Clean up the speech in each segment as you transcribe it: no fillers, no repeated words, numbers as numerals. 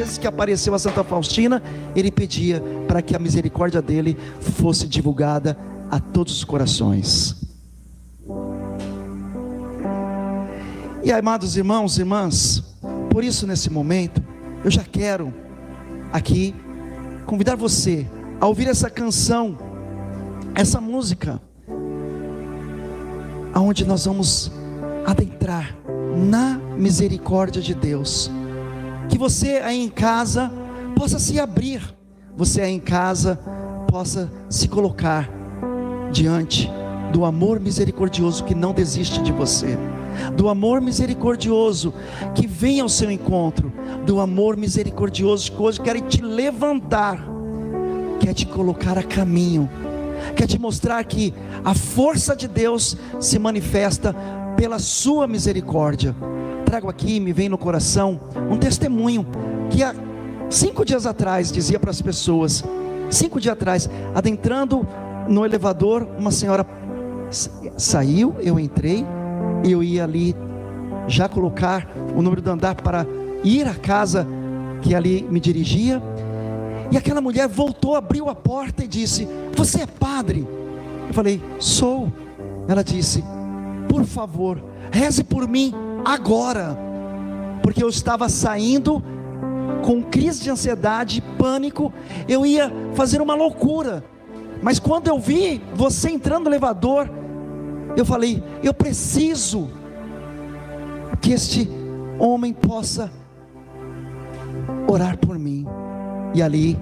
vezes que apareceu a Santa Faustina, ele pedia para que a misericórdia dele fosse divulgada a todos os corações. E amados irmãos e irmãs, por isso nesse momento, eu já quero aqui convidar você a ouvir essa canção, essa música, aonde nós vamos adentrar na misericórdia de Deus. Que você aí em casa possa se abrir, você aí em casa possa se colocar diante do amor misericordioso que não desiste de você, do amor misericordioso que vem ao seu encontro, do amor misericordioso que hoje quer te levantar, quer te colocar a caminho, quer te mostrar que a força de Deus se manifesta pela sua misericórdia. Trago aqui, me vem no coração um testemunho que há 5 dias atrás dizia para as pessoas, 5 dias atrás, adentrando no elevador, uma senhora saiu, eu entrei, eu ia ali já colocar o número do andar para ir à casa que ali me dirigia, e aquela mulher voltou, abriu a porta e disse: você é padre? Eu falei: sou. Ela disse: por favor, reze por mim agora, porque eu estava saindo com crise de ansiedade, pânico, eu ia fazer uma loucura, mas quando eu vi você entrando no elevador, eu falei: eu preciso que este homem possa orar por mim. E ali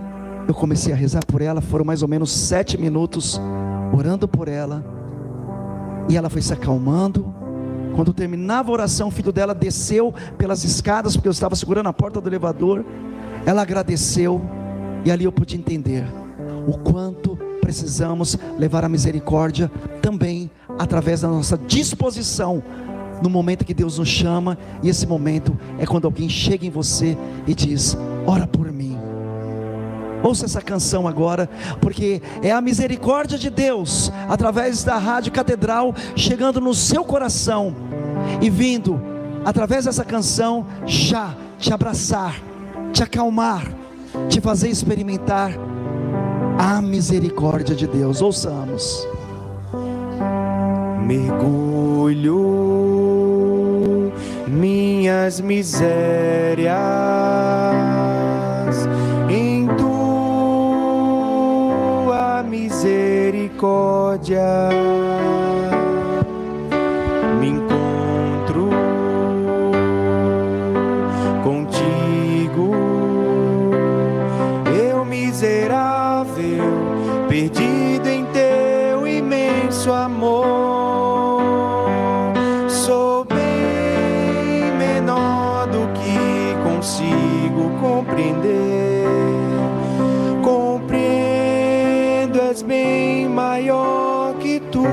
eu comecei a rezar por ela. Foram mais ou menos 7 minutos orando por ela, e ela foi se acalmando. Quando terminava a oração, o filho dela desceu pelas escadas, porque eu estava segurando a porta do elevador. Ela agradeceu, e ali eu pude entender o quanto precisamos levar a misericórdia também através da nossa disposição, no momento que Deus nos chama. E esse momento é quando alguém chega em você e diz: ora por mim. Ouça essa canção agora, porque é a misericórdia de Deus, através da Rádio Catedral, chegando no seu coração, e vindo, através dessa canção, já te abraçar, te acalmar, te fazer experimentar a misericórdia de Deus. Ouçamos. Mergulho minhas misérias em tua misericórdia, me encontro contigo, eu miserável, perdido em teu imenso amor. Sou bem menor do que consigo compreender. Compreendo, és bem maior que tudo.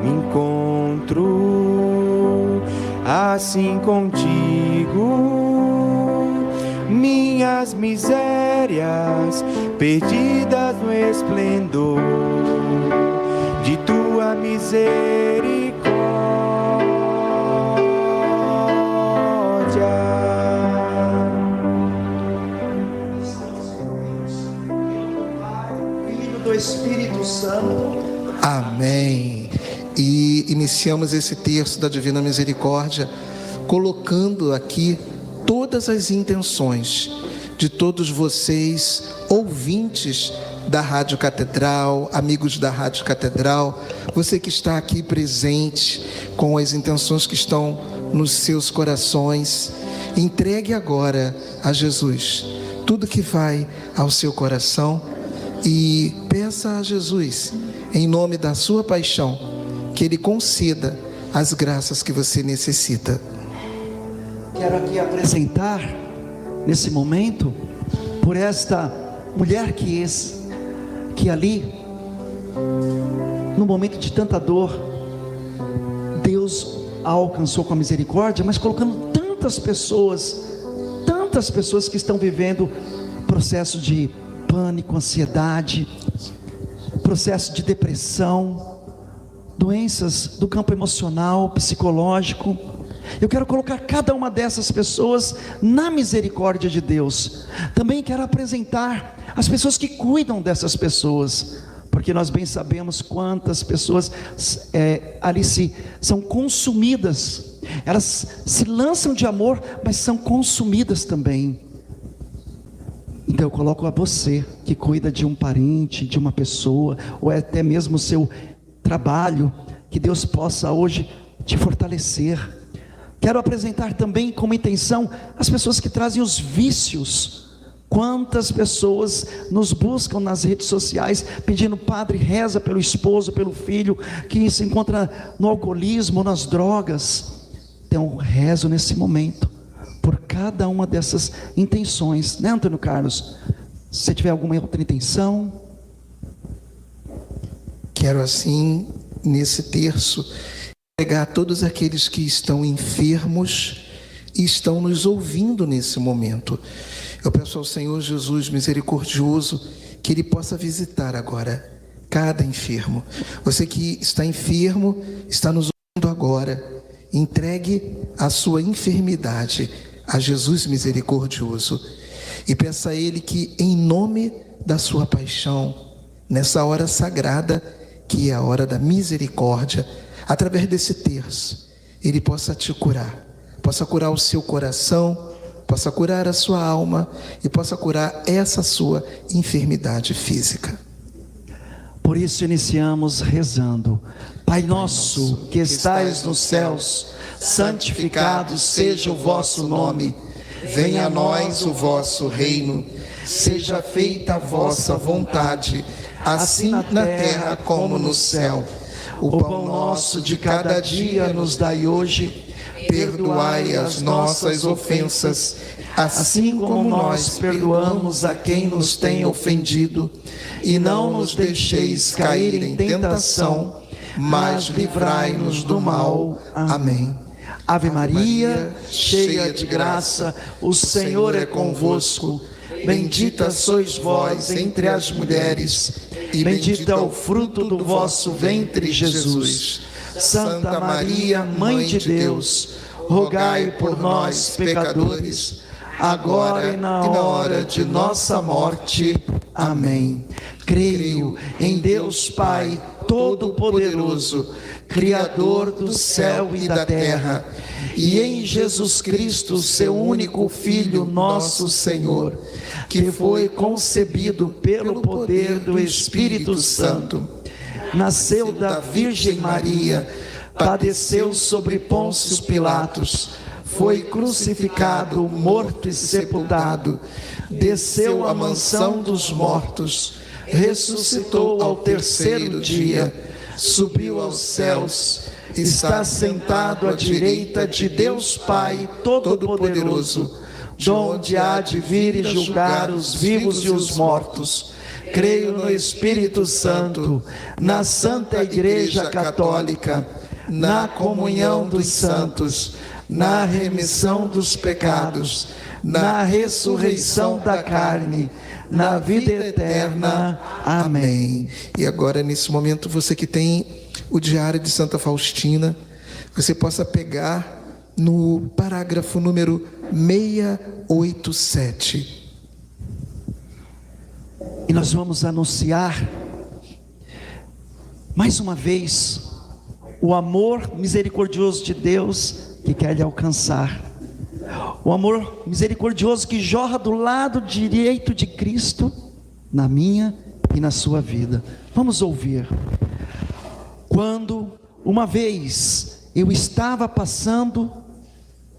Me encontro assim contigo, minhas misérias perdidas no esplendor de tua misericórdia. Filho do Espírito Santo. Amém. E iniciamos esse terço da Divina Misericórdia colocando aqui todas as intenções de todos vocês, ouvintes da Rádio Catedral, amigos da Rádio Catedral, você que está aqui presente com as intenções que estão nos seus corações. Entregue agora a Jesus tudo que vai ao seu coração e peça a Jesus, em nome da sua paixão, que Ele conceda as graças que você necessita. Quero aqui apresentar, nesse momento, por esta mulher que ali, no momento de tanta dor, Deus a alcançou com a misericórdia, mas colocando tantas pessoas que estão vivendo processo de pânico, ansiedade, processo de depressão, doenças do campo emocional, psicológico. Eu quero colocar cada uma dessas pessoas na misericórdia de Deus. Também quero apresentar as pessoas que cuidam dessas pessoas, porque nós bem sabemos quantas pessoas ali são consumidas. Elas se lançam de amor, mas são consumidas também. Então eu coloco a você que cuida de um parente, de uma pessoa, ou até mesmo o seu trabalho, que Deus possa hoje te fortalecer. Quero apresentar também como intenção as pessoas que trazem os vícios. Quantas pessoas nos buscam nas redes sociais pedindo: padre, reza pelo esposo, pelo filho que se encontra no alcoolismo, nas drogas. Então rezo nesse momento por cada uma dessas intenções, né, Antônio Carlos? Se você tiver alguma outra intenção. Quero assim, nesse terço, pegar todos aqueles que estão enfermos e estão nos ouvindo nesse momento. Eu peço ao Senhor Jesus misericordioso que Ele possa visitar agora cada enfermo. Você que está enfermo, está nos ouvindo agora, entregue a sua enfermidade a Jesus misericordioso e peça a Ele que, em nome da sua paixão, nessa hora sagrada, que é a hora da misericórdia, através desse terço, Ele possa te curar, possa curar o seu coração, possa curar a sua alma e possa curar essa sua enfermidade física. Por isso iniciamos rezando: Pai nosso que estais nos céus, santificado seja o vosso nome. Venha a nós o vosso reino. Seja feita a vossa vontade, assim na terra como no céu. O pão nosso de cada dia nos dai hoje. Perdoai as nossas ofensas, assim como nós perdoamos a quem nos tem ofendido. E não nos deixeis cair em tentação, mas livrai-nos do mal. Amém. Ave Maria, cheia de graça, o Senhor é convosco. Bendita sois vós entre as mulheres, e bendito é o fruto do vosso ventre, Jesus. Santa Maria, Mãe de Deus, rogai por nós, pecadores, agora e na hora de nossa morte. Amém. Creio em Deus Pai Todo-Poderoso, Criador do céu e da terra, e em Jesus Cristo, seu único Filho, nosso Senhor, que foi concebido pelo poder do Espírito Santo, nasceu da Virgem Maria, padeceu sobre Pôncio Pilatos, foi crucificado, morto e sepultado, desceu à mansão dos mortos, ressuscitou ao terceiro dia, subiu aos céus, está sentado à direita de Deus Pai Todo-Poderoso, de onde há de vir e julgar os vivos e os mortos. Creio no Espírito Santo, na Santa Igreja Católica, na comunhão dos santos, na remissão dos pecados, na ressurreição da carne, na vida eterna. Amém. E agora, nesse momento, você que tem o Diário de Santa Faustina, você possa pegar no parágrafo número 687. E nós vamos anunciar mais uma vez o amor misericordioso de Deus que quer lhe alcançar. O amor misericordioso que jorra do lado direito de Cristo, na minha e na sua vida. Vamos ouvir. Quando uma vez eu estava passando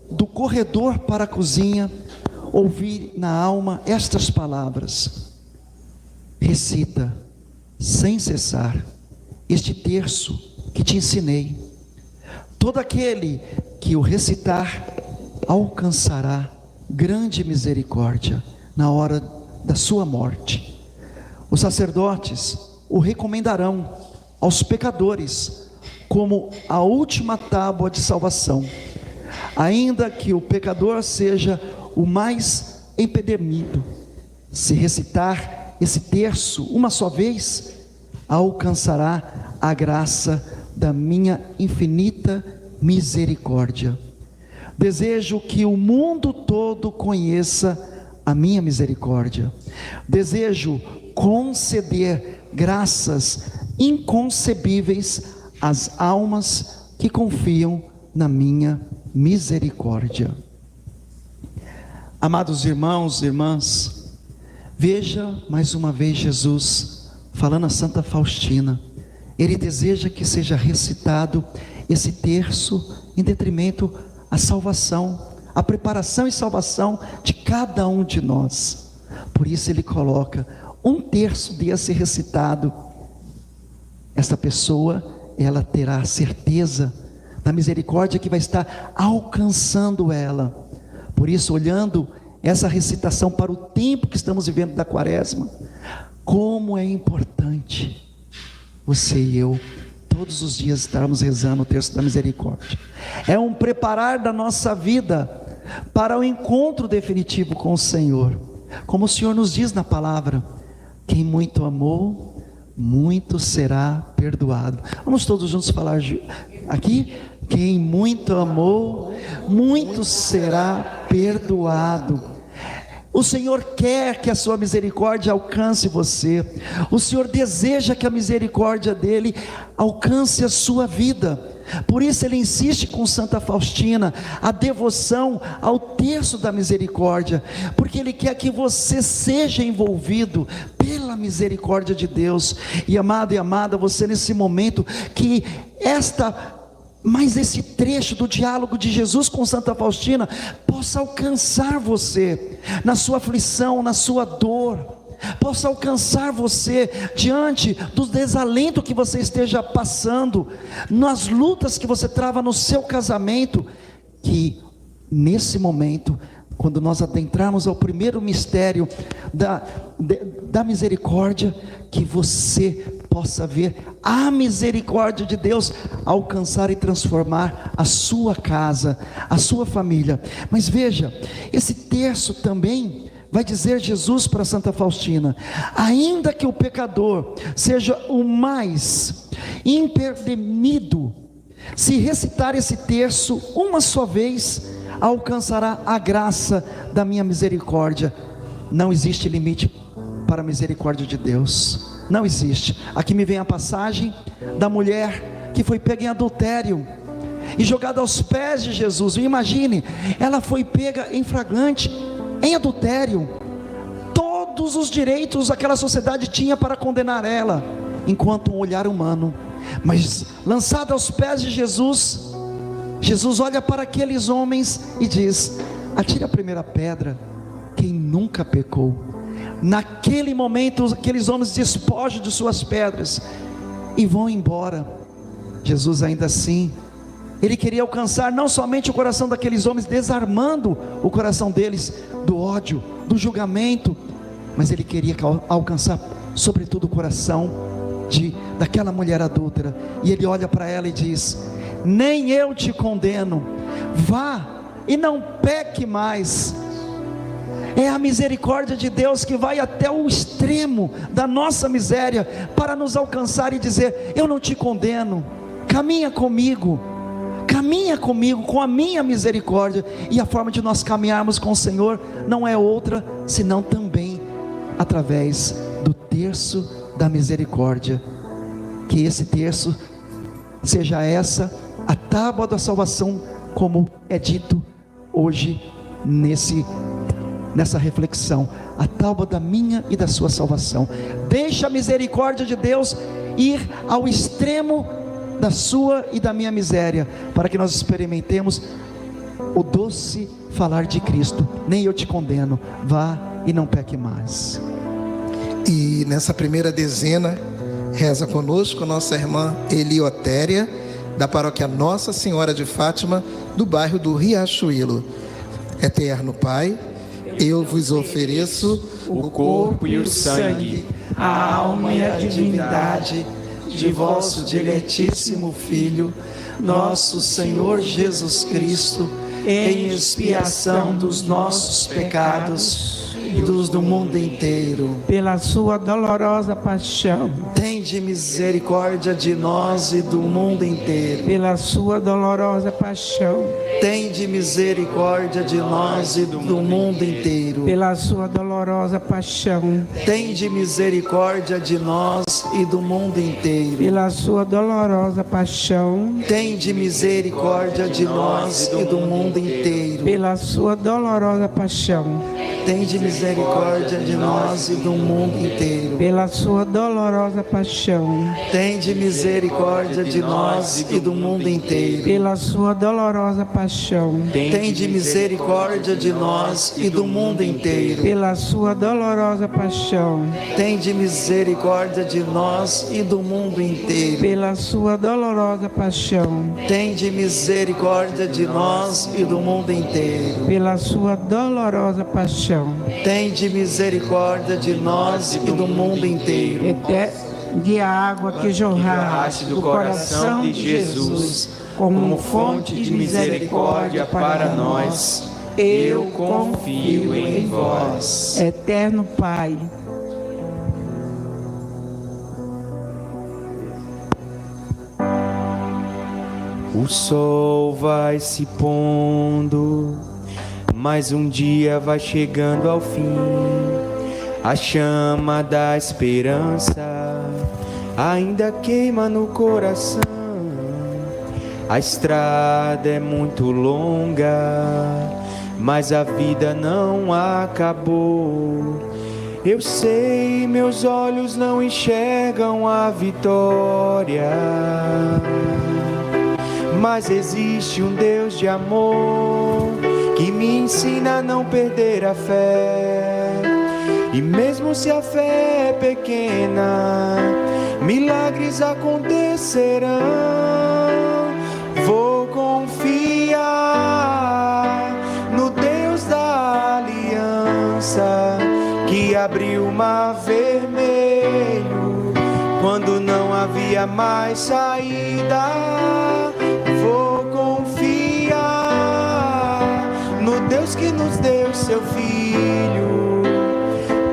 do corredor para a cozinha, ouvi na alma estas palavras: recita sem cessar este terço que te ensinei. Todo aquele que o recitar alcançará grande misericórdia na hora da sua morte. Os sacerdotes o recomendarão aos pecadores como a última tábua de salvação, ainda que o pecador seja o mais empedernido. Se recitar esse terço uma só vez, alcançará a graça da minha infinita misericórdia. Desejo que o mundo todo conheça a minha misericórdia. Desejo conceder graças inconcebíveis às almas que confiam na minha misericórdia. Amados irmãos e irmãs, veja mais uma vez Jesus falando a Santa Faustina. Ele deseja que seja recitado esse terço em detrimento à salvação, à preparação e salvação de cada um de nós. Por isso ele coloca um terço de ser recitado. Esta pessoa, ela terá a certeza da misericórdia que vai estar alcançando ela. Por isso, olhando essa recitação para o tempo que estamos vivendo da quaresma, como é importante você e eu todos os dias estarmos rezando o terço da misericórdia. É um preparar da nossa vida para o encontro definitivo com o Senhor. Como o Senhor nos diz na palavra: quem muito amou, muito será perdoado. Vamos todos juntos falar aqui: quem muito amou, muito será perdoado. O Senhor quer que a sua misericórdia alcance você. O Senhor deseja que a misericórdia dele alcance a sua vida. Por isso ele insiste com Santa Faustina a devoção ao terço da misericórdia, porque ele quer que você seja envolvido pela misericórdia de Deus. E amado e amada, você nesse momento que mas esse trecho do diálogo de Jesus com Santa Faustina possa alcançar você na sua aflição, na sua dor, possa alcançar você diante do desalento que você esteja passando, nas lutas que você trava no seu casamento, que nesse momento, quando nós adentrarmos ao primeiro mistério da misericórdia, que você possa ver a misericórdia de Deus alcançar e transformar a sua casa, a sua família. Mas veja, esse terço também vai dizer Jesus para Santa Faustina: ainda que o pecador seja o mais impedimido, se recitar esse terço uma só vez, alcançará a graça da minha misericórdia. Não existe limite para a misericórdia de Deus, não existe. Aqui me vem a passagem da mulher que foi pega em adultério e jogada aos pés de Jesus. Imagine, ela foi pega em flagrante, em adultério. Todos os direitos aquela sociedade tinha para condenar ela, enquanto um olhar humano, mas lançada aos pés de Jesus, Jesus olha para aqueles homens e diz: atire a primeira pedra quem nunca pecou. Naquele momento aqueles homens despojam de suas pedras e vão embora. Jesus ainda assim, ele queria alcançar não somente o coração daqueles homens, desarmando o coração deles do ódio, do julgamento, mas ele queria alcançar sobretudo o coração daquela mulher adúltera. E ele olha para ela e diz: nem eu te condeno, vá e não peque mais. É a misericórdia de Deus que vai até o extremo da nossa miséria para nos alcançar e dizer: eu não te condeno, caminha comigo com a minha misericórdia. E a forma de nós caminharmos com o Senhor não é outra senão também através do terço da misericórdia. Que esse terço seja a tábua da salvação, como é dito hoje nessa reflexão, a tábua da minha e da sua salvação. Deixa a misericórdia de Deus ir ao extremo da sua e da minha miséria, para que nós experimentemos o doce falar de Cristo: nem eu te condeno, vá e não peque mais. E nessa primeira dezena, reza conosco nossa irmã Eliotéria, da paróquia Nossa Senhora de Fátima, do bairro do Riachuelo. Eterno Pai, eu vos ofereço o corpo e o sangue, a alma e a divindade de vosso diletíssimo Filho, nosso Senhor Jesus Cristo, em expiação dos nossos pecados, e dos do mundo inteiro. Pela sua dolorosa paixão, Tende misericórdia de nós e do mundo inteiro. pela sua dolorosa paixão, Tende misericórdia de nós e do mundo inteiro. pela sua dolorosa paixão, Tende misericórdia de nós e do mundo inteiro. pela sua dolorosa paixão, Tende misericórdia de nós e do mundo inteiro. pela sua dolorosa paixão, Tende misericórdia de nós e do mundo inteiro. pela sua dolorosa paixão, Tende misericórdia de nós e do mundo inteiro. pela sua dolorosa paixão, Tende misericórdia de nós e do mundo inteiro. pela sua dolorosa paixão, Tende misericórdia de nós e do mundo inteiro. pela sua dolorosa paixão, Tende misericórdia de nós e do mundo inteiro. pela sua dolorosa paixão, Tende misericórdia de nós e do mundo inteiro. de a água que jorrasse do coração de Jesus, como fonte de misericórdia para nós, eu confio em vós. Eterno Pai, o sol vai se pondo, mas um dia vai chegando ao fim. A chama da esperança ainda queima no coração. A estrada é muito longa, mas a vida não acabou. Eu sei, meus olhos não enxergam a vitória, mas existe um Deus de amor que me ensina a não perder a fé. E mesmo se a fé é pequena, milagres acontecerão. Vou confiar no Deus da aliança, que abriu o mar vermelho quando não havia mais saída. Vou confiar no Deus que nos deu seu Filho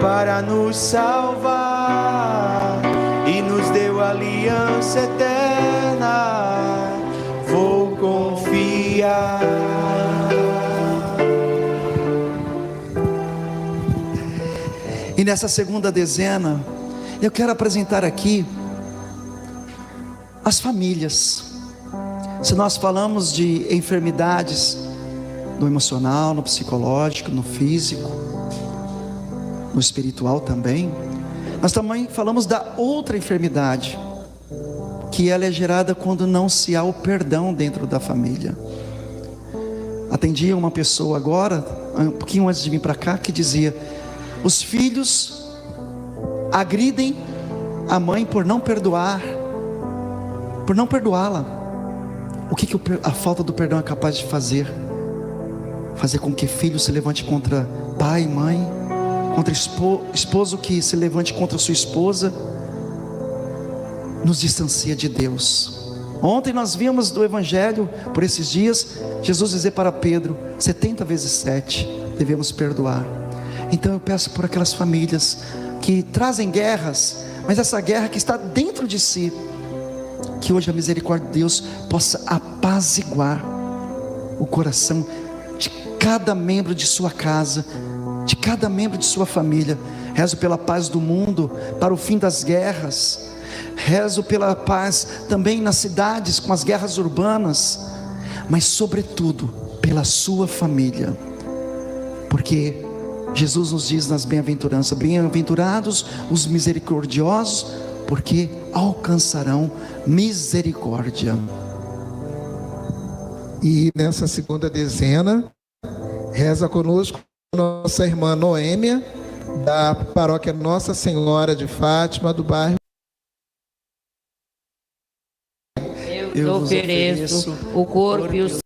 para nos salvar e nos deu aliança eterna. Vou confiar. E nessa segunda dezena, eu quero apresentar aqui as famílias. Se nós falamos de enfermidades no emocional, no psicológico, no físico, no espiritual também, nós também falamos da outra enfermidade, que ela é gerada quando não se há o perdão dentro da família. Atendi uma pessoa agora, um pouquinho antes de vir para cá, que dizia: os filhos agridem a mãe por não perdoar, por não perdoá-la. O que a falta do perdão é capaz de fazer? Fazer com que filho se levante contra pai e mãe, contra esposo que se levante contra sua esposa. Nos distancia de Deus. Ontem nós vimos do Evangelho, por esses dias, Jesus dizer para Pedro: 70 vezes 7 devemos perdoar. Então eu peço por aquelas famílias que trazem guerras, mas essa guerra que está dentro de si, que hoje a misericórdia de Deus possa apaziguar o coração de cada membro de sua casa, de cada membro de sua família. Rezo pela paz do mundo, para o fim das guerras. Rezo pela paz também nas cidades, com as guerras urbanas, mas sobretudo pela sua família, porque Jesus nos diz nas bem-aventuranças: bem-aventurados os misericordiosos, porque alcançarão misericórdia. E nessa segunda dezena, reza conosco nossa irmã Noêmia, da paróquia Nossa Senhora de Fátima, do bairro. Eu ofereço o corpo e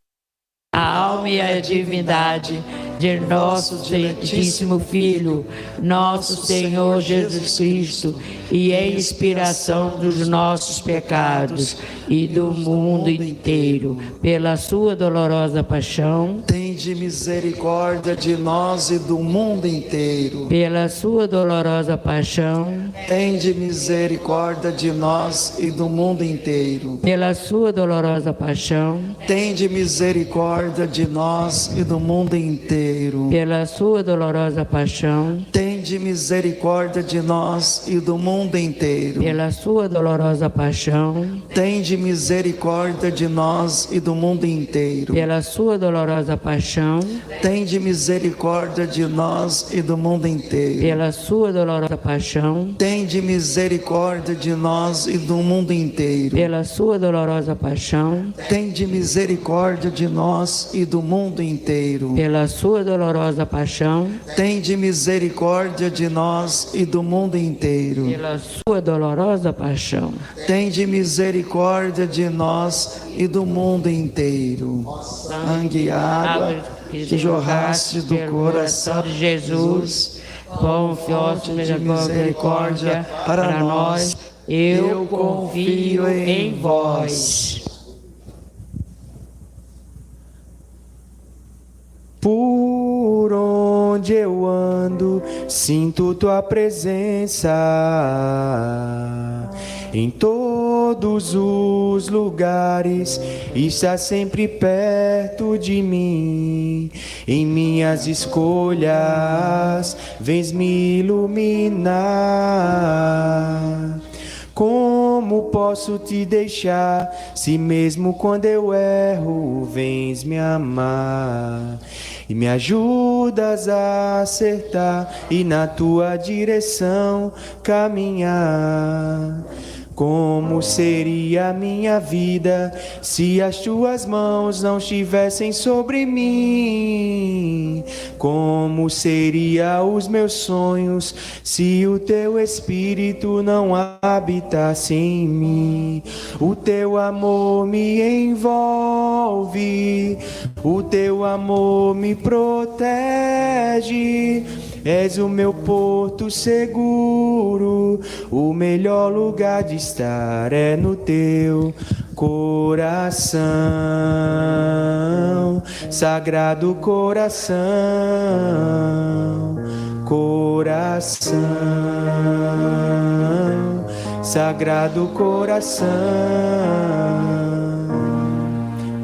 a alma e a divindade de nosso Santíssimo Filho, nosso Senhor Jesus Cristo, e em inspiração dos nossos pecados, e do mundo inteiro. Pela sua dolorosa paixão, tende misericórdia de nós e do mundo inteiro. pela sua dolorosa paixão, Tende misericórdia de nós e do mundo inteiro. pela sua dolorosa paixão, Tende misericórdia de nós e do mundo inteiro. pela sua dolorosa paixão, Tende misericórdia de nós e do mundo inteiro. pela sua dolorosa paixão, Tende misericórdia de nós e do mundo inteiro. pela sua dolorosa paixão, Tende misericórdia de nós e do mundo inteiro. pela sua dolorosa paixão, Tende misericórdia de nós e do mundo inteiro. pela sua dolorosa paixão, Tende misericórdia de nós e do mundo inteiro. pela sua dolorosa paixão, Tende misericórdia de nós e do mundo inteiro. pela sua dolorosa paixão. Tende misericórdia de nós e do mundo inteiro. Sangue e água que jorraste do coração de Jesus, com fonte de misericórdia para nós, eu confio em vós. Por onde eu ando, sinto tua presença. Em todos os lugares, está sempre perto de mim. Em minhas escolhas, vens me iluminar. Como posso te deixar, se mesmo quando eu erro, vens me amar? E me ajudas a acertar e na tua direção caminhar. Como seria a minha vida se as tuas mãos não estivessem sobre mim? Como seriam os meus sonhos se o teu Espírito não habitasse em mim? O teu amor me envolve, o teu amor me protege. És o meu porto seguro, o melhor lugar de estar é no teu coração, Sagrado Coração, coração, Sagrado Coração,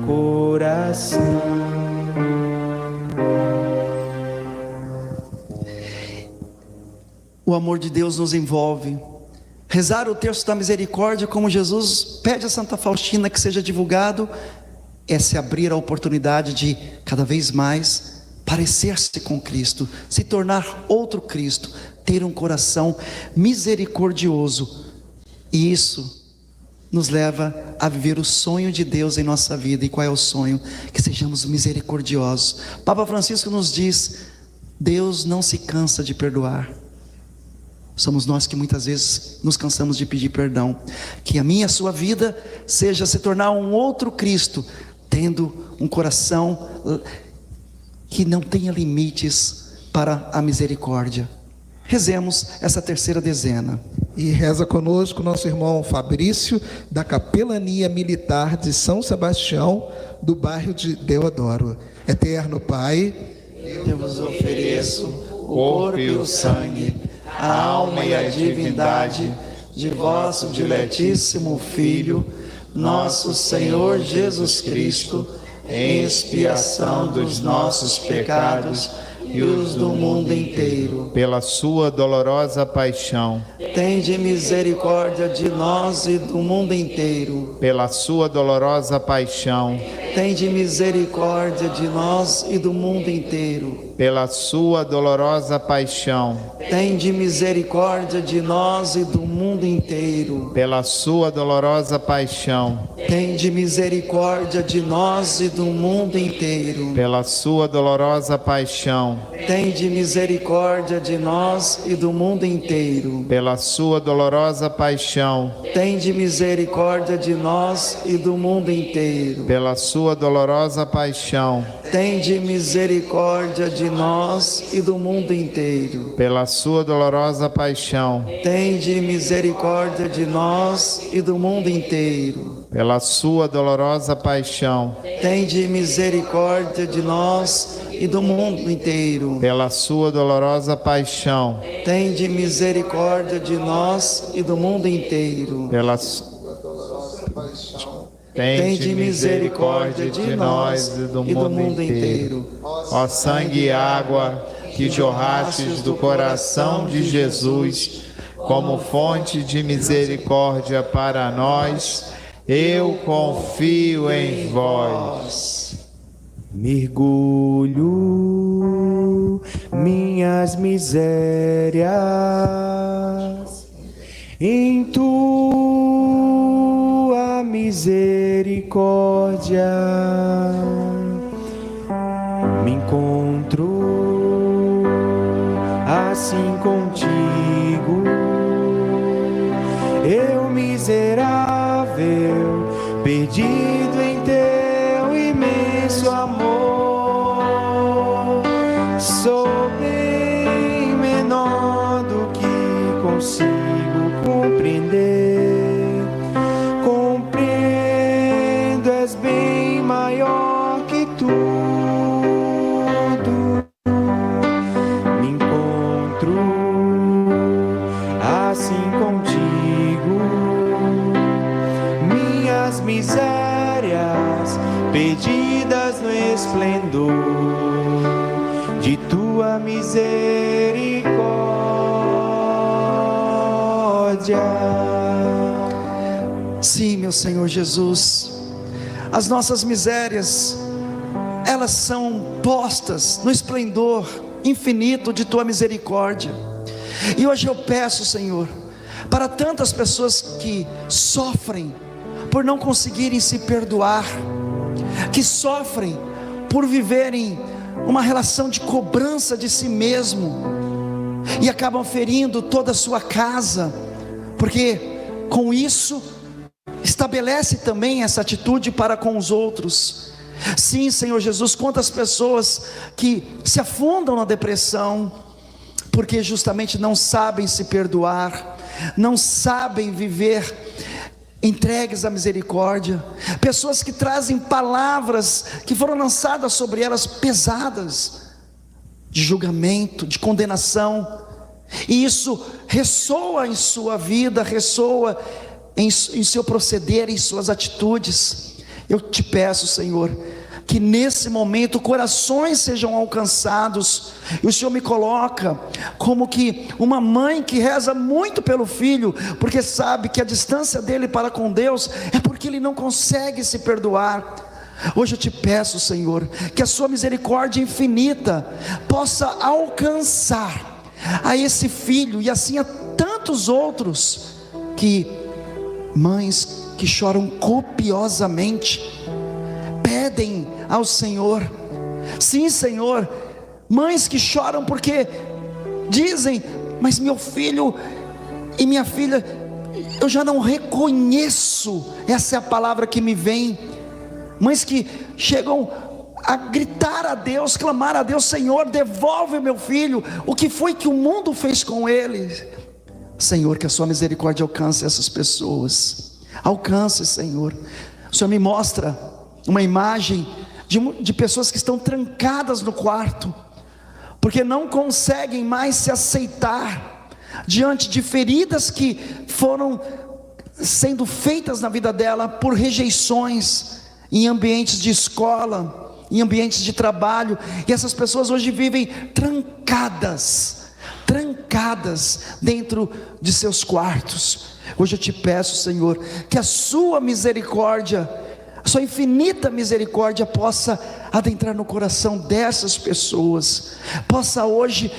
coração. O amor de Deus nos envolve. Rezar o terço da misericórdia, como Jesus pede a Santa Faustina que seja divulgado, é se abrir a oportunidade de cada vez mais parecer-se com Cristo, se tornar outro Cristo, ter um coração misericordioso. E isso nos leva a viver o sonho de Deus em nossa vida. E qual é o sonho? Que sejamos misericordiosos. Papa Francisco nos diz: Deus não se cansa de perdoar. Somos nós que muitas vezes nos cansamos de pedir perdão. Que a minha e a sua vida seja se tornar um outro Cristo, tendo um coração que não tenha limites para a misericórdia. Rezemos essa terceira dezena. E reza conosco nosso irmão Fabrício, da Capelania Militar de São Sebastião, do bairro de Deodoro. Eterno Pai, eu vos ofereço o corpo e o sangue, a alma e a divindade de vosso diletíssimo Filho, nosso Senhor Jesus Cristo, em expiação dos nossos pecados e os do mundo inteiro. Pela sua dolorosa paixão, tende misericórdia de nós e do mundo inteiro. Pela sua dolorosa paixão, tende misericórdia de nós e do mundo inteiro. Pela sua dolorosa paixão, tende misericórdia de nós e do mundo inteiro. Pela sua dolorosa paixão, tende misericórdia de nós e do mundo inteiro. Pela sua dolorosa paixão, tende misericórdia de nós e do mundo inteiro. Pela sua dolorosa paixão, tende misericórdia de nós e do mundo inteiro. Pela sua dolorosa paixão, tende misericórdia de nós e do mundo inteiro. Pela sua dolorosa paixão, tende misericórdia de nós e do mundo inteiro. pela sua dolorosa paixão, tende misericórdia de nós e do mundo inteiro. pela sua dolorosa paixão, Tende misericórdia de nós e do mundo inteiro. Tende misericórdia de nós e do mundo inteiro. Ó sangue e água que jorrastes do coração de Jesus, como fonte de misericórdia para nós, eu confio em vós. Mergulho minhas misérias em tua misericórdia. Me encontro assim contigo, eu miserável, perdido em teu imenso amor. Sou bem menor do que consigo compreender. Compreendo, és bem maior que tudo. Me encontro assim contigo, minhas misérias perdidas no esplendor de tua misericórdia. Sim, meu Senhor Jesus, as nossas misérias, elas são postas no esplendor infinito de tua misericórdia. E hoje eu peço, Senhor, para tantas pessoas que sofrem por não conseguirem se perdoar, que sofrem por viverem uma relação de cobrança de si mesmo e acabam ferindo toda a sua casa, porque com isso estabelece também essa atitude para com os outros. Sim, Senhor Jesus, quantas pessoas que se afundam na depressão porque justamente não sabem se perdoar, não sabem viver entregues à misericórdia. Pessoas que trazem palavras que foram lançadas sobre elas pesadas, de julgamento, de condenação, e isso ressoa em sua vida, ressoa em seu proceder, em suas atitudes. Eu te peço, Senhor, que nesse momento corações sejam alcançados. E o Senhor me coloca como que uma mãe que reza muito pelo filho, porque sabe que a distância dele para com Deus é porque ele não consegue se perdoar. Hoje eu te peço, Senhor, que a sua misericórdia infinita possa alcançar a esse filho e assim a tantos outros mães que choram copiosamente, pedem ao Senhor. Sim, Senhor, mães que choram porque dizem: mas meu filho e minha filha, eu já não reconheço. Essa é a palavra que me vem. Mães que chegam a gritar a Deus, clamar a Deus: Senhor, devolve meu filho, o que foi que o mundo fez com ele? Senhor, que a sua misericórdia alcance essas pessoas. Alcance, Senhor. O Senhor me mostra uma imagem de pessoas que estão trancadas no quarto, porque não conseguem mais se aceitar diante de feridas que foram sendo feitas na vida dela por rejeições em ambientes de escola, em ambientes de trabalho. E essas pessoas hoje vivem trancadas dentro de seus quartos. Hoje eu te peço, Senhor, que a sua misericórdia, a sua infinita misericórdia possa adentrar no coração dessas pessoas, possa hoje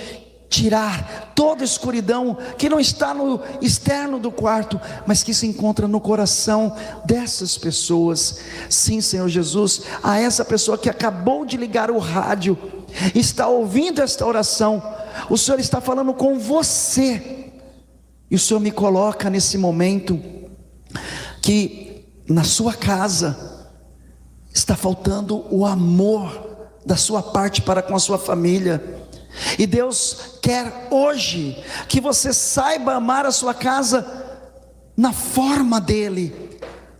tirar toda a escuridão que não está no externo do quarto, mas que se encontra no coração dessas pessoas. Sim, Senhor Jesus, a essa pessoa que acabou de ligar o rádio, está ouvindo esta oração, o Senhor está falando com você, e o Senhor me coloca nesse momento que na sua casa está faltando o amor da sua parte para com a sua família. E Deus quer hoje que você saiba amar a sua casa na forma dele,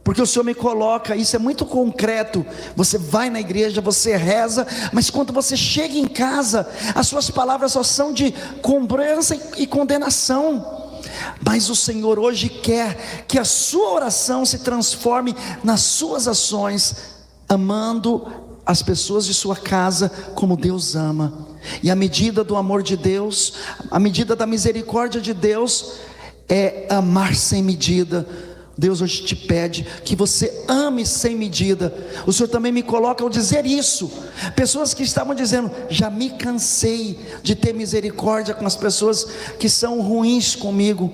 porque o Senhor me coloca, isso é muito concreto. Você vai na igreja, você reza, mas quando você chega em casa, as suas palavras só são de cobrança e condenação. Mas o Senhor hoje quer que a sua oração se transforme nas suas ações, amando as pessoas de sua casa como Deus ama. E a medida do amor de Deus, a medida da misericórdia de Deus é amar sem medida. Deus hoje te pede que você ame sem medida. O Senhor também me coloca ao dizer isso. Pessoas que estavam dizendo: já me cansei de ter misericórdia com as pessoas que são ruins comigo.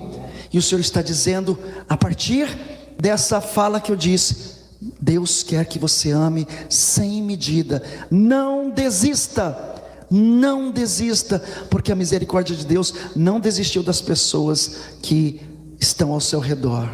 E o Senhor está dizendo, a partir dessa fala que eu disse, Deus quer que você ame sem medida. Não desista, não desista, porque a misericórdia de Deus não desistiu das pessoas que estão ao seu redor.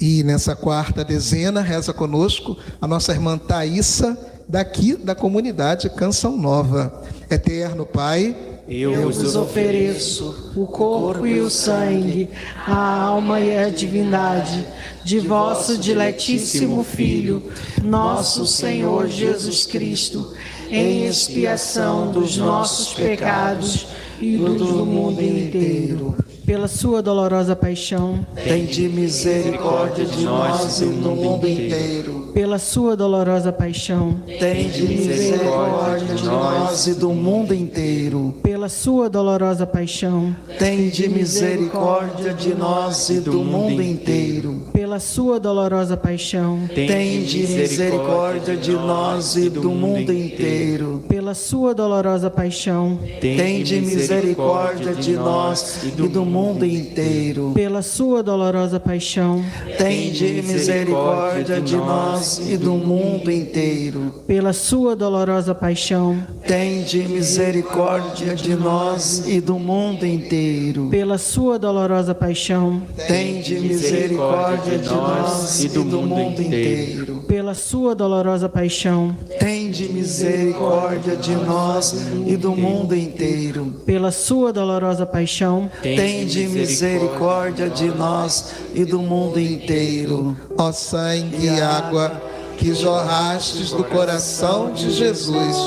E nessa quarta dezena, reza conosco a nossa irmã Thaísa, daqui da comunidade Canção Nova. Eterno Pai, eu vos ofereço o corpo e o sangue, a alma e a divindade de vosso diletíssimo Filho, nosso Senhor Jesus Cristo, em expiação dos nossos pecados e do mundo inteiro. Pela sua dolorosa paixão, tende misericórdia de nós e do mundo inteiro. Pela sua dolorosa paixão, tende misericórdia de nós e do mundo inteiro. Pela sua dolorosa paixão, tende misericórdia de nós e do mundo inteiro. Pela sua dolorosa paixão, tende misericórdia de nós e do mundo inteiro. Pela sua dolorosa paixão, tende misericórdia de nós e do mundo inteiro. Pela sua dolorosa paixão, tende misericórdia de nós e do mundo inteiro. Pela sua dolorosa paixão, tende misericórdia de nós e do mundo inteiro. Pela sua dolorosa paixão, tende misericórdia de nós e do mundo inteiro. Pela sua dolorosa paixão, tende misericórdia de nós e do mundo inteiro. Pela sua dolorosa paixão, tende misericórdia de nós e do mundo inteiro. Ó sangue e água que jorrastes do coração de Jesus,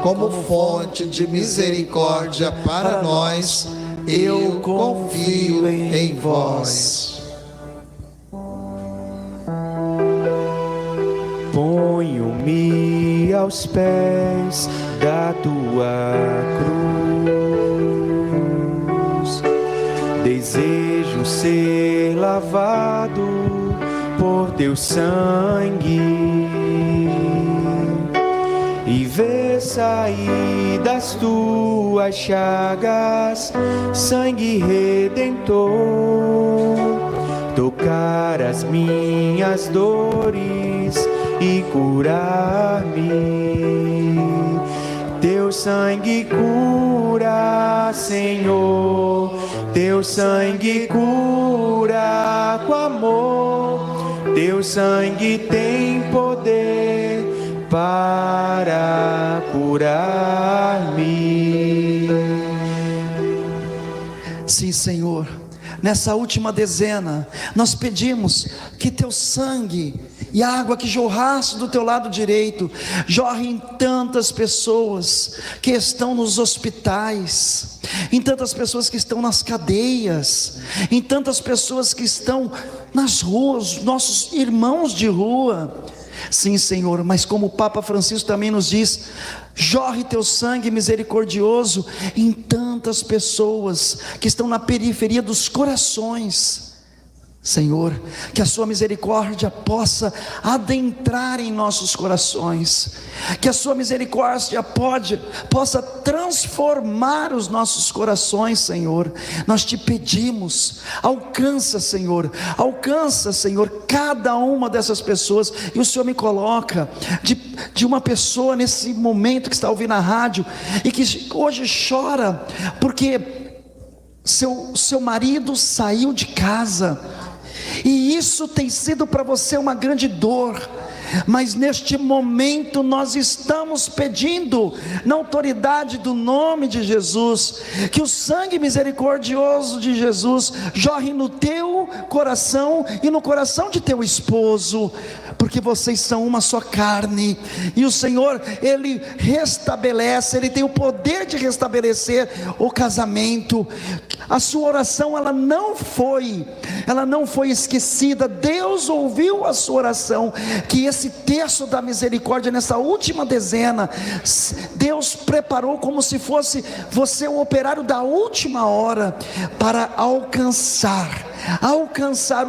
como fonte de misericórdia para nós, eu confio em vós. Ponho-me aos pés da tua cruz, desejo ser lavado por teu sangue e ver sair das tuas chagas sangue redentor, tocar as minhas dores e curar-me. Teu sangue cura, Senhor, teu sangue cura com amor, teu sangue tem poder para curar-me. Sim, Senhor, nessa última dezena, nós pedimos que teu sangue e a água que jorrasse do teu lado direito, jorre em tantas pessoas que estão nos hospitais, em tantas pessoas que estão nas cadeias, em tantas pessoas que estão nas ruas, nossos irmãos de rua. Sim, Senhor, mas como o Papa Francisco também nos diz, jorre teu sangue misericordioso em tantas pessoas que estão na periferia dos corações. Senhor, que a sua misericórdia possa adentrar em nossos corações, que a sua misericórdia possa transformar os nossos corações, Senhor. Nós te pedimos, alcança, Senhor, cada uma dessas pessoas. E o Senhor me coloca de uma pessoa nesse momento que está ouvindo a rádio e que hoje chora porque seu marido saiu de casa, e isso tem sido para você uma grande dor. Mas neste momento nós estamos pedindo, na autoridade do nome de Jesus, que o sangue misericordioso de Jesus jorre no teu coração e no coração de teu esposo, porque vocês são uma só carne, e o Senhor, Ele restabelece, Ele tem o poder de restabelecer o casamento. A sua oração, ela não foi esquecida. Deus ouviu a sua oração, que esse terço da misericórdia, nessa última dezena, Deus preparou como se fosse você o operário da última hora, para alcançar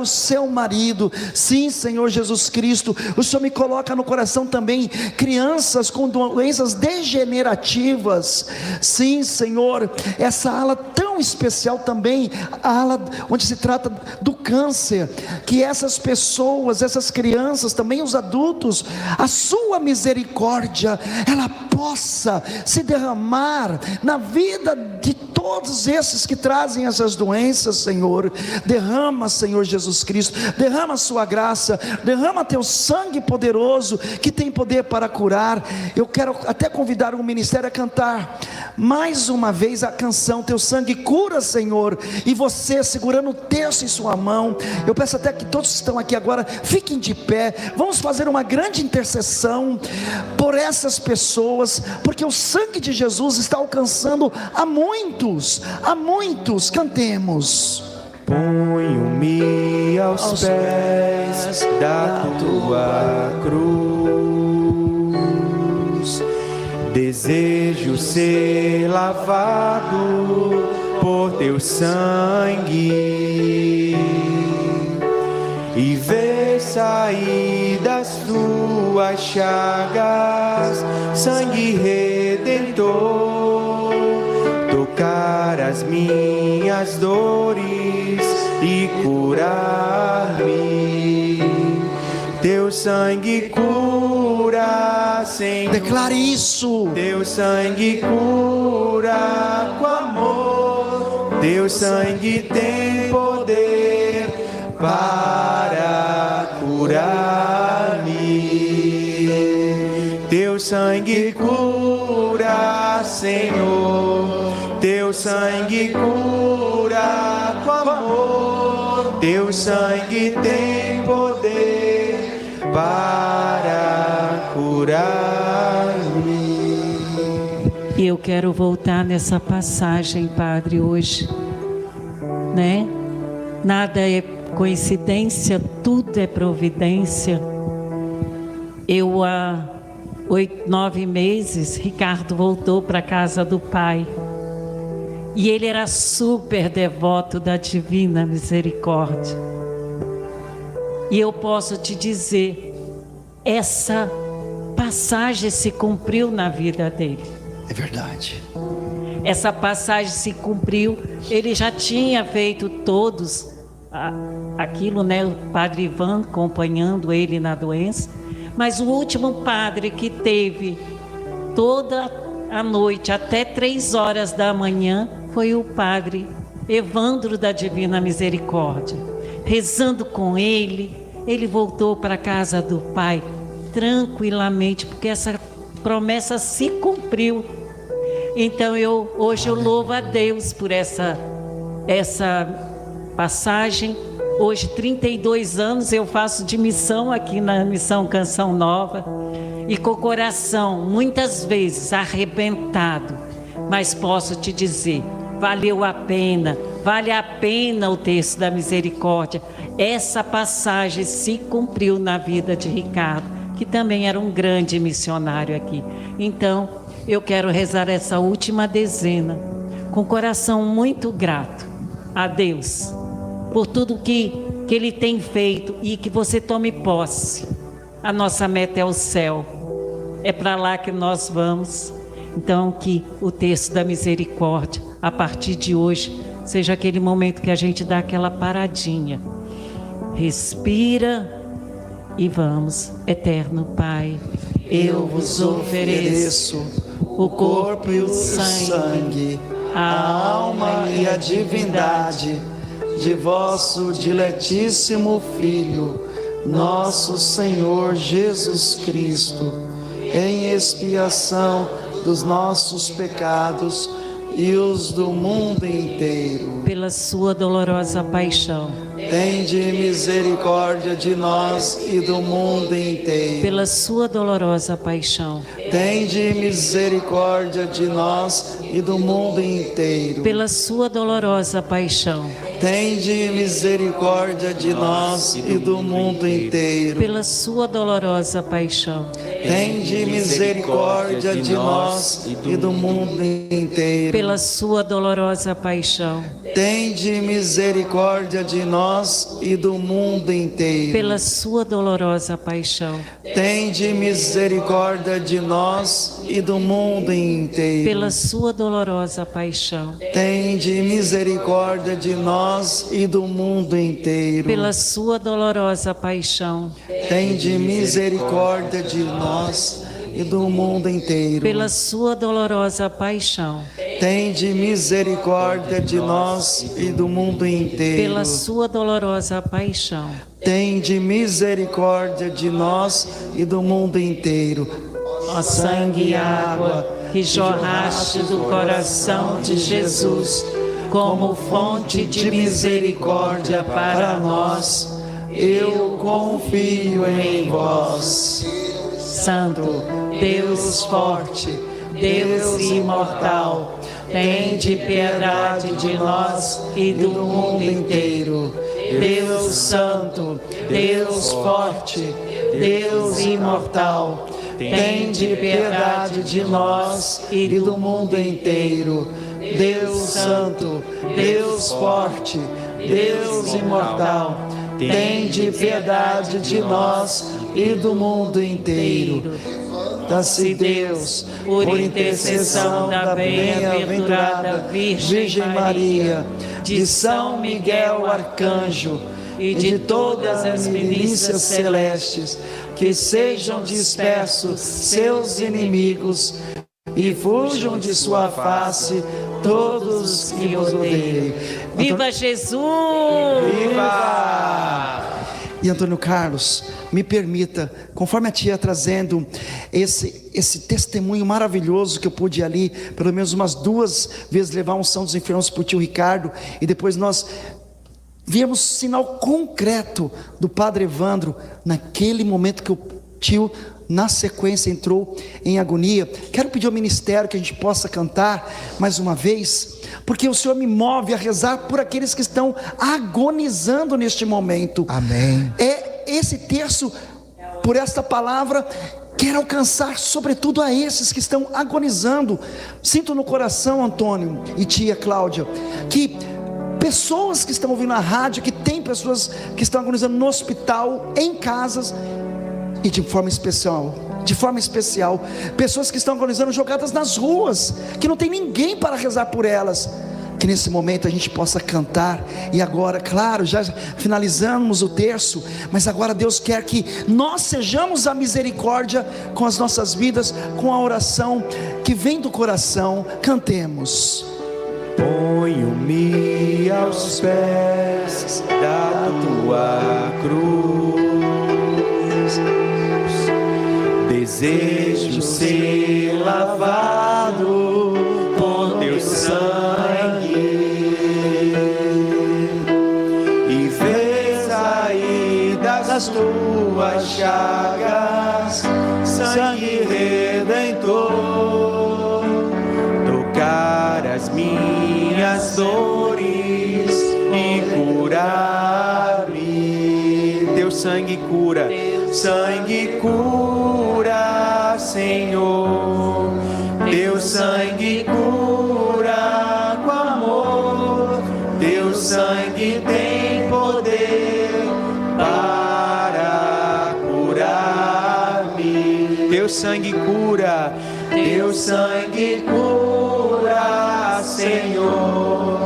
o seu marido. Sim, Senhor Jesus Cristo, o Senhor me coloca no coração também crianças com doenças degenerativas. Sim, Senhor, essa ala tão especial também, a ala onde se trata do câncer, que essas pessoas, essas crianças, também os adultos, a sua misericórdia, ela possa se derramar na vida de todos esses que trazem essas doenças, Senhor. Derrama, Senhor Jesus Cristo, derrama a sua graça, derrama teu sangue poderoso, que tem poder para curar. Eu quero até convidar o ministério a cantar mais uma vez a canção Teu Sangue Cura, Senhor, e você segurando o terço em sua mão. Eu peço até que todos que estão aqui agora fiquem de pé. Vamos fazer uma grande intercessão por essas pessoas, porque o sangue de Jesus está alcançando a muitos. Cantemos. Ponho-me aos pés da tua cruz, desejo ser lavado por teu sangue e ver sair das tuas chagas sangue redentor, tocar as minhas dores e curar-me. Teu sangue cura, Senhor. Declare isso. Teu sangue cura com amor. Teu sangue tem poder para curar-me. Teu sangue cura, Senhor. Teu sangue cura com amor. Teu sangue tem poder para curar-me. E eu quero voltar nessa passagem, Padre, hoje, né? Nada é coincidência, tudo é providência. Eu há 9 meses, Ricardo voltou para a casa do pai. E ele era super devoto da Divina Misericórdia. E eu posso te dizer, essa passagem se cumpriu na vida dele. É verdade. Essa passagem se cumpriu. Ele já tinha feito todos aquilo, né? O padre Ivan acompanhando ele na doença. Mas o último padre que teve toda a noite até 3 horas da manhã foi o padre Evandro da Divina Misericórdia. Rezando com ele, ele voltou para a casa do pai tranquilamente, porque essa promessa se cumpriu. Então hoje eu louvo a Deus por essa passagem. Hoje, 32 anos, eu faço de missão aqui na Missão Canção Nova, e com o coração muitas vezes arrebentado, mas posso te dizer, valeu a pena, vale a pena o terço da misericórdia. Essa passagem se cumpriu na vida de Ricardo, que também era um grande missionário aqui. Então, eu quero rezar essa última dezena com o coração muito grato a Deus por tudo que Ele tem feito, e que você tome posse. A nossa meta é o céu, é para lá que nós vamos. Então, que o terço da misericórdia, a partir de hoje, seja aquele momento que a gente dá aquela paradinha, respira e vamos. Eterno Pai, eu vos ofereço o corpo e o sangue, a alma e a divindade de vosso diletíssimo Filho, nosso Senhor Jesus Cristo, em expiação dos nossos pecados e os do mundo inteiro. Pela sua dolorosa paixão, Tende misericórdia de nós e do mundo inteiro. pela sua dolorosa paixão, Tende misericórdia de nós e do mundo inteiro. pela sua dolorosa paixão, Tende misericórdia de nós e do mundo inteiro. pela sua dolorosa paixão, Tende misericórdia de nós e do mundo inteiro. pela sua dolorosa paixão, Tende misericórdia de nós e do mundo inteiro. pela sua dolorosa paixão, Tende misericórdia de nós e do mundo inteiro. pela sua dolorosa paixão, Tende misericórdia de nós e do mundo inteiro. pela sua dolorosa paixão, Tende misericórdia de nós e do mundo inteiro. pela sua dolorosa paixão, Tende misericórdia de nós e do mundo inteiro. pela sua dolorosa paixão, Tende misericórdia de nós e do mundo inteiro. ó sangue e água que jorraste do coração de Jesus como fonte de misericórdia para nós, eu confio em vós. Santo, Deus forte, Deus imortal, tende piedade de nós e do mundo inteiro. Deus santo, Deus forte, Deus imortal, tende piedade de nós e do mundo inteiro. Deus santo, Deus forte, Deus imortal, tende piedade de nós e do mundo inteiro. Dá-se Deus, por intercessão da bem-aventurada Virgem Maria, de São Miguel Arcanjo e de todas as milícias celestes, que sejam dispersos seus inimigos e fujam de sua face todos que os odeiem. Viva Jesus! Viva! E Antônio Carlos, me permita, conforme a tia trazendo esse testemunho maravilhoso que eu pude ali, pelo menos umas 2 vezes levar um São dos Enfermos para o tio Ricardo, e depois nós vimos sinal concreto do Padre Evandro, naquele momento que o tio, na sequência, entrou em agonia. Quero pedir ao ministério que a gente possa cantar mais uma vez, porque o Senhor me move a rezar por aqueles que estão agonizando neste momento. Amém. É esse terço, por esta palavra, quer alcançar sobretudo a esses que estão agonizando. Sinto no coração, Antônio e tia Cláudia, que pessoas que estão ouvindo a rádio, que tem pessoas que estão agonizando no hospital, em casas, e de forma especial, pessoas que estão agonizando jogadas nas ruas, que não tem ninguém para rezar por elas. Que nesse momento a gente possa cantar. E agora, claro, já finalizamos o terço, mas agora Deus quer que nós sejamos a misericórdia com as nossas vidas, com a oração que vem do coração. Cantemos. Ponho-me aos pés da tua cruz, desejo ser lavado por teu sangue e ver sair das tuas chagas sangue redentor, tocar as minhas dores e curar-me. Teu sangue cura, sangue cura, Senhor. Teu sangue cura com amor. Teu sangue tem poder para curar-me. Teu sangue cura, teu sangue cura, Senhor.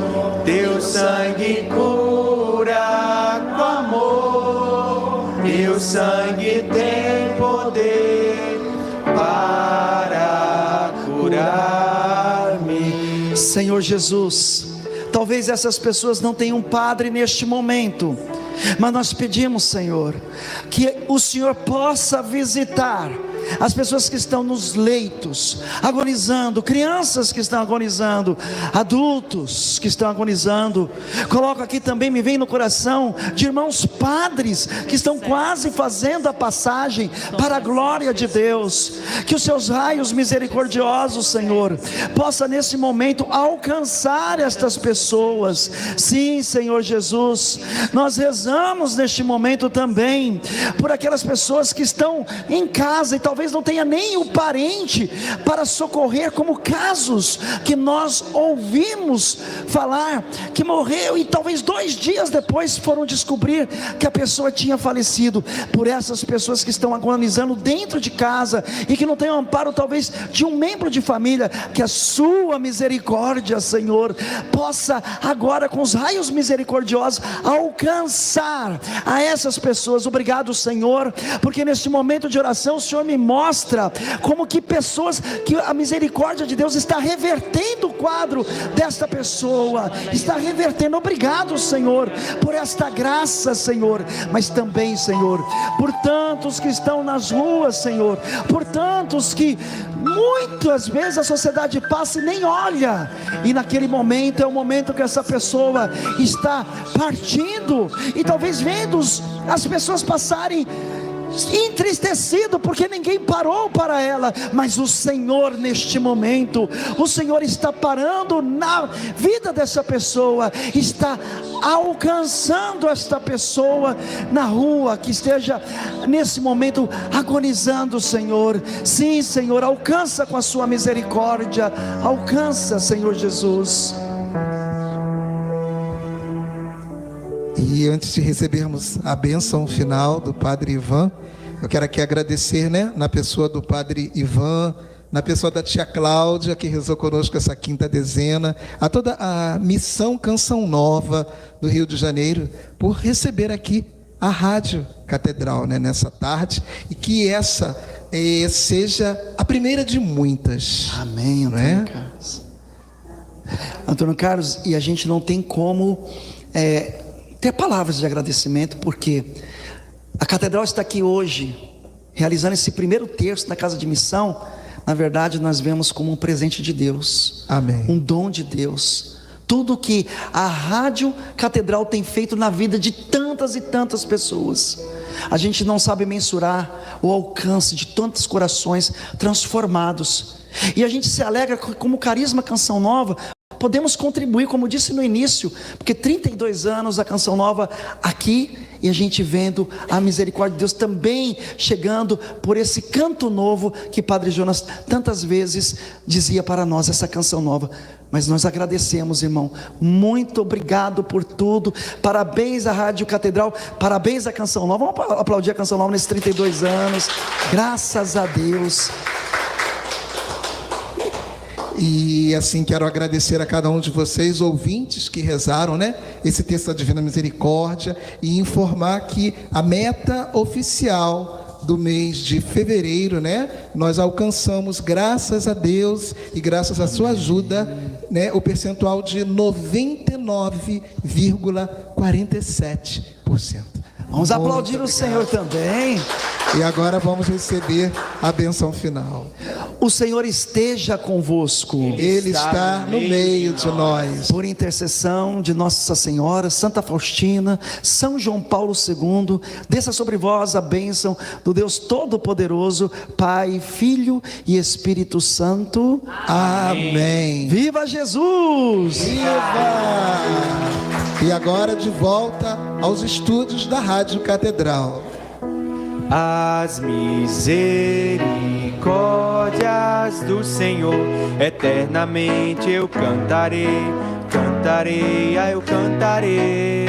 Teu sangue cura com amor. Teu sangue tem poder para curar-me. Senhor Jesus, talvez essas pessoas não tenham um padre neste momento, Mas nós pedimos, Senhor, que o Senhor possa visitar as pessoas que estão nos leitos, agonizando, crianças que estão agonizando, adultos que estão agonizando. Coloco aqui também, me vem no coração, de irmãos padres que estão quase fazendo a passagem para a glória de Deus. Que os seus raios misericordiosos, Senhor, possa nesse momento alcançar estas pessoas. Sim, Senhor Jesus, nós rezamos neste momento também por aquelas pessoas que estão em casa e talvez não tenha nem o parente para socorrer, como casos que nós ouvimos falar, que morreu e talvez 2 dias depois foram descobrir que a pessoa tinha falecido. Por essas pessoas que estão agonizando dentro de casa e que não têm o amparo talvez de um membro de família, que a sua misericórdia, Senhor, possa agora com os raios misericordiosos alcançar a essas pessoas. Obrigado, Senhor, porque neste momento de oração o Senhor me mostra como que pessoas, que a misericórdia de Deus está revertendo o quadro desta pessoa, está revertendo. Obrigado, Senhor, por esta graça, Senhor, mas também, Senhor, por tantos que estão nas ruas, Senhor, por tantos que muitas vezes a sociedade passa e nem olha, e naquele momento é o momento que essa pessoa está partindo, e talvez vendo as pessoas passarem entristecido porque ninguém parou para ela, mas o Senhor neste momento, o Senhor está parando na vida dessa pessoa, está alcançando esta pessoa na rua, que esteja nesse momento agonizando, Senhor. Sim, Senhor, alcança com a sua misericórdia, alcança, Senhor Jesus. E antes de recebermos a bênção final do Padre Ivan, eu quero aqui agradecer, na pessoa do Padre Ivan, na pessoa da tia Cláudia, que rezou conosco essa 5ª dezena, a toda a Missão Canção Nova do Rio de Janeiro, por receber aqui a Rádio Catedral, nessa tarde, e que essa seja a primeira de muitas. Amém, Antônio Carlos. Antônio Carlos, e a gente não tem como ter palavras de agradecimento, porque a Catedral está aqui hoje, realizando esse primeiro terço na Casa de Missão. Na verdade, nós vemos como um presente de Deus. Amém. Um dom de Deus. Tudo que a Rádio Catedral tem feito na vida de tantas e tantas pessoas, a gente não sabe mensurar o alcance de tantos corações transformados. E a gente se alegra como Carisma Canção Nova, podemos contribuir, como disse no início, porque 32 anos a Canção Nova aqui, e a gente vendo a misericórdia de Deus também chegando por esse canto novo que Padre Jonas tantas vezes dizia para nós, essa Canção Nova. Mas nós agradecemos, irmão, muito obrigado por tudo, parabéns à Rádio Catedral, parabéns à Canção Nova. Vamos aplaudir a Canção Nova nesses 32 anos, graças a Deus. E assim, quero agradecer a cada um de vocês, ouvintes que rezaram, esse texto da Divina Misericórdia, e informar que a meta oficial do mês de fevereiro, nós alcançamos, graças a Deus e graças à sua ajuda, o percentual de 99,47%. Vamos aplaudir o Senhor também. E agora vamos receber a bênção final. O Senhor esteja convosco. Ele está no meio de nós. Por intercessão de Nossa Senhora, Santa Faustina, São João Paulo II, desça sobre vós a bênção do Deus Todo-Poderoso, Pai, Filho e Espírito Santo. Amém. Viva Jesus! Viva! E agora de volta aos estúdios da Rádio Catedral. As misericórdias do Senhor, eternamente eu cantarei, eu cantarei.